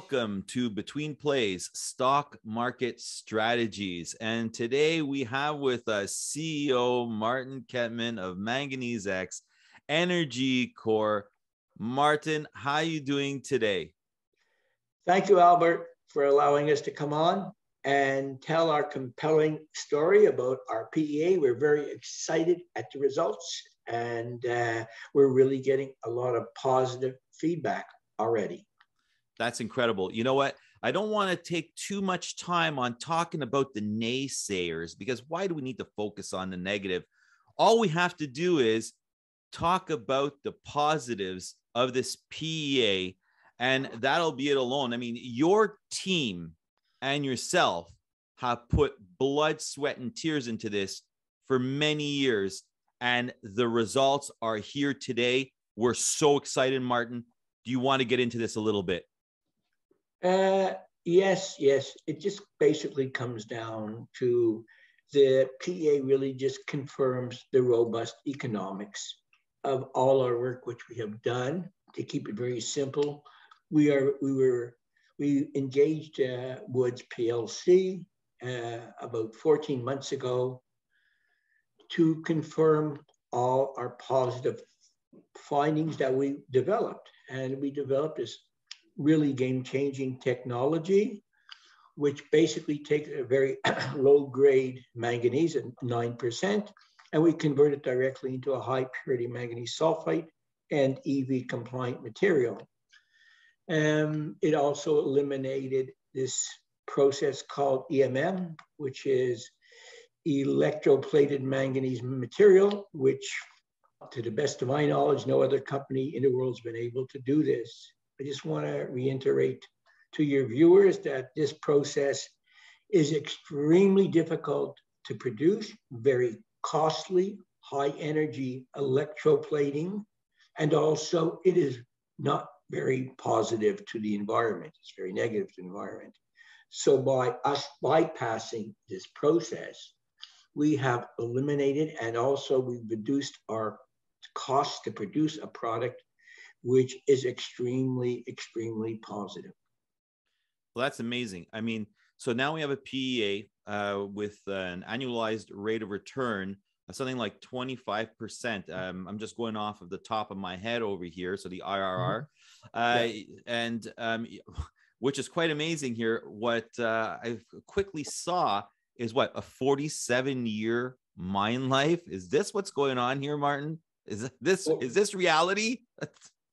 Welcome to Betweenplays Stock Market Strategies. And today we have with us CEO Martin Kettman of Manganese X Energy Corp. Martin, how are you doing today? Thank you, Albert, for allowing us to come on and tell our compelling story about our PEA. We're very excited at the results, and we're really getting a lot of positive feedback already. That's incredible. You know what? I don't want to take too much time on talking about the naysayers, because why do we need to focus on the negative? All we have to do is talk about the positives of this PEA, and that'll be it alone. I mean, your team and yourself have put blood, sweat, and tears into this for many years, and the results are here today. We're so excited, Martin. Do you want to get into this a little bit? Yes. It just basically comes down to the PEA really just confirms the robust economics of all our work, which we have done. To keep it very simple, we engaged Woods PLC about 14 months ago to confirm all our positive findings that we developed. And we developed this really game-changing technology, which basically takes a very low-grade manganese at 9%, and we convert it directly into a high-purity manganese sulfite and EV-compliant material. It also eliminated this process called EMM, which is electroplated manganese material, which, to the best of my knowledge, no other company in the world has been able to do this. I just want to reiterate to your viewers that this process is extremely difficult to produce, very costly, high energy electroplating, and also it is not very positive to the environment. It's very negative to the environment. So by us bypassing this process, we have eliminated, and also we've reduced our costs to produce a product which is extremely positive. Well, that's amazing. I mean, so now we have a PEA with an annualized rate of return of something like 25%. I'm just going off of the top of my head over here, so the IRR, and which is quite amazing here. What I quickly saw is what, a 47-year mine life. Is this what's going on here, Martin? Is this reality?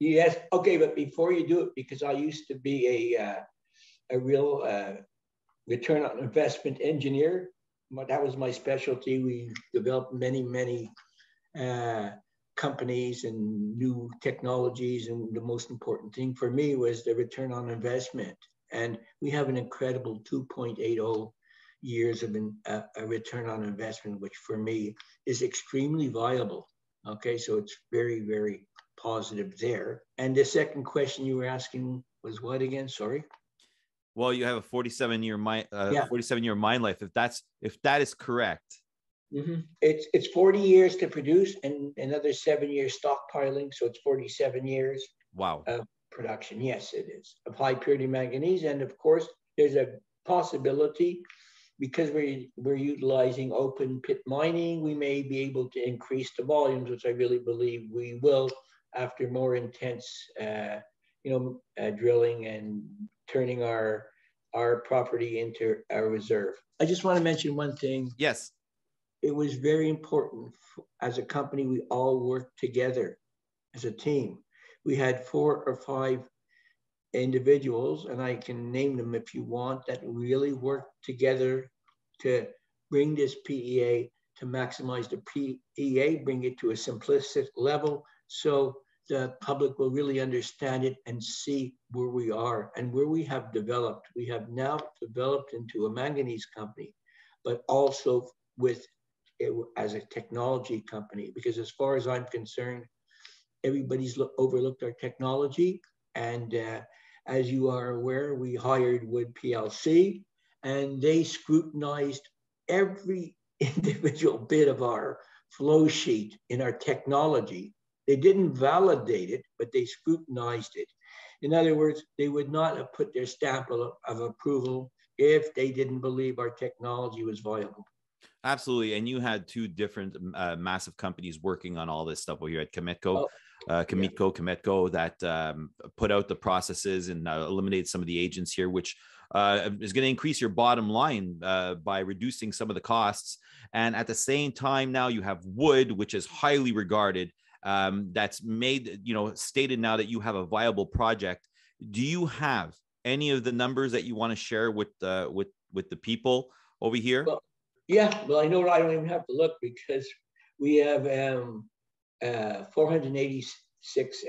Yes. Okay, but before you do it, because I used to be a real return on investment engineer. That was my specialty. We developed many companies and new technologies, and the most important thing for me was the return on investment. And we have an incredible 2.80 years of a return on investment, which for me is extremely viable. Okay, so it's very positive there. And the second question you were asking was what again? Sorry. Well, you have a 47-year mine life. If that is correct. Mm-hmm. It's 40 years to produce and another 7 years stockpiling, so it's 47 years. Wow. Of production. Yes, it is, of high purity manganese. And of course, there's a possibility, because we're utilizing open pit mining, we may be able to increase the volumes, which I really believe we will after more intense drilling and turning our property into a reserve. I just want to mention one thing. Yes. It was very important as a company, we all worked together as a team. We had 4 or 5 individuals, and I can name them if you want, that really worked together to bring this PEA, to maximize the PEA, bring it to a simplistic level so the public will really understand it and see where we are and where we have developed. We have now developed into a manganese company, but also with it as a technology company, because as far as I'm concerned, everybody's overlooked our technology. And as you are aware, we hired Wood PLC, and they scrutinized every individual bit of our flow sheet in our technology. They didn't validate it, but they scrutinized it. In other words, they would not have put their stamp of approval if they didn't believe our technology was viable. Absolutely. And you had two different massive companies working on all this stuff. Well, you had Cometco, Cometco that put out the processes and eliminated some of the agents here, which is going to increase your bottom line by reducing some of the costs. And at the same time, now you have Wood, which is highly regarded, that's made, stated now that you have a viable project. Do you have any of the numbers that you want to share with the people over here? Well, I know I don't even have to look, because we have 486.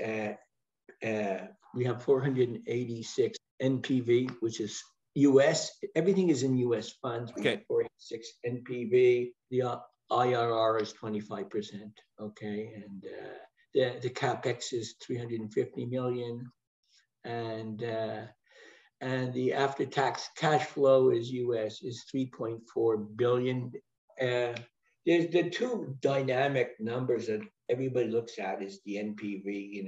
We have 486 NPV, which is US. Everything is in US funds. We have 486 NPV. The IRR is 25%. Okay, and the capex is 350 million, and the after-tax cash flow is US is 3.4 billion. There's the two dynamic numbers that everybody looks at is the NPV,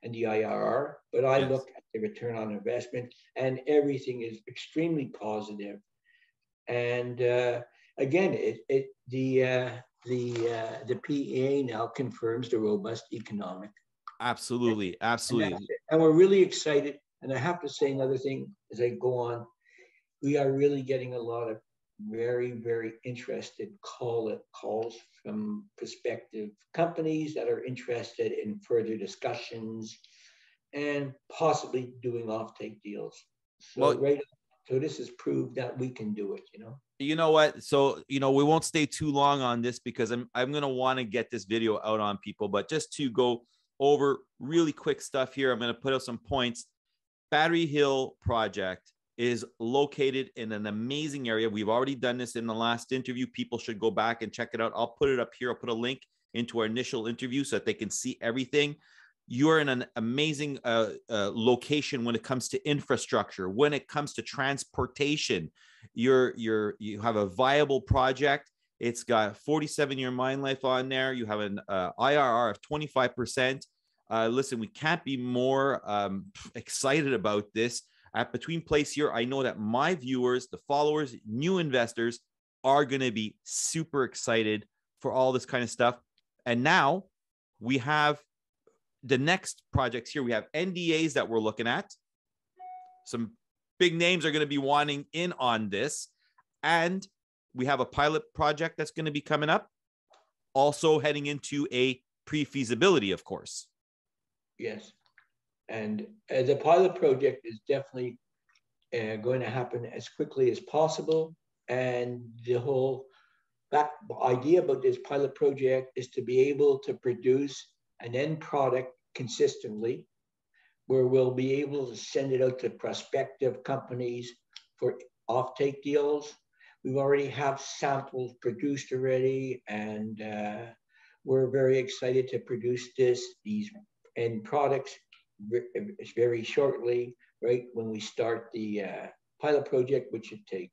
and the IRR. But I look at the return on investment, and everything is extremely positive. And again, the PEA now confirms the robust economic. Absolutely. And we're really excited. And I have to say another thing as I go on. We are really getting a lot of very, very interested calls from prospective companies that are interested in further discussions and possibly doing offtake deals. So so this has proved that we can do it, You know what? So, we won't stay too long on this, because I'm going to want to get this video out on people, but just to go over really quick stuff here, I'm going to put out some points. Battery Hill project is located in an amazing area. We've already done this in the last interview. People should go back and check it out. I'll put it up here. I'll put a link into our initial interview so that they can see everything. You're in an amazing location when it comes to infrastructure, when it comes to transportation. You have a viable project. It's got 47-year mine life on there. You have an IRR of 25%. Listen, we can't be more excited about this. At Betweenplays here, I know that my viewers, the followers, new investors are going to be super excited for all this kind of stuff. And now we have the next projects here. We have NDAs that we're looking at. Some big names are going to be wanting in on this. And we have a pilot project that's going to be coming up. Also heading into a pre-feasibility, of course. Yes. And the pilot project is definitely going to happen as quickly as possible. And the whole idea about this pilot project is to be able to produce an end product consistently, where we'll be able to send it out to prospective companies for offtake deals. We've already have samples produced already, and we're very excited to produce these end products very shortly, right when we start the pilot project, which should take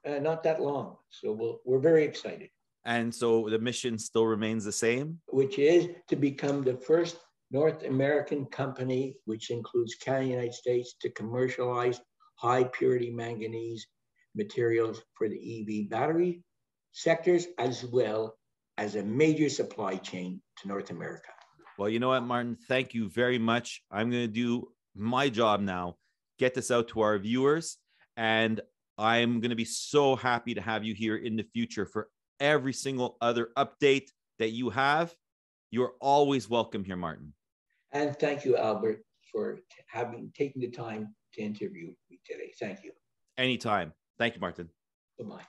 not that long. So we're very excited. And so the mission still remains the same, which is to become the first North American company, which includes Canada, United States, to commercialize high purity manganese materials for the EV battery sectors, as well as a major supply chain to North America. Well, you know what, Martin, thank you very much. I'm going to do my job now, get this out to our viewers, and I'm going to be so happy to have you here in the future for every single other update that you have. You're always welcome here, Martin. And thank you, Albert, for taking the time to interview me today. Thank you. Anytime. Thank you, Martin. Bye-bye.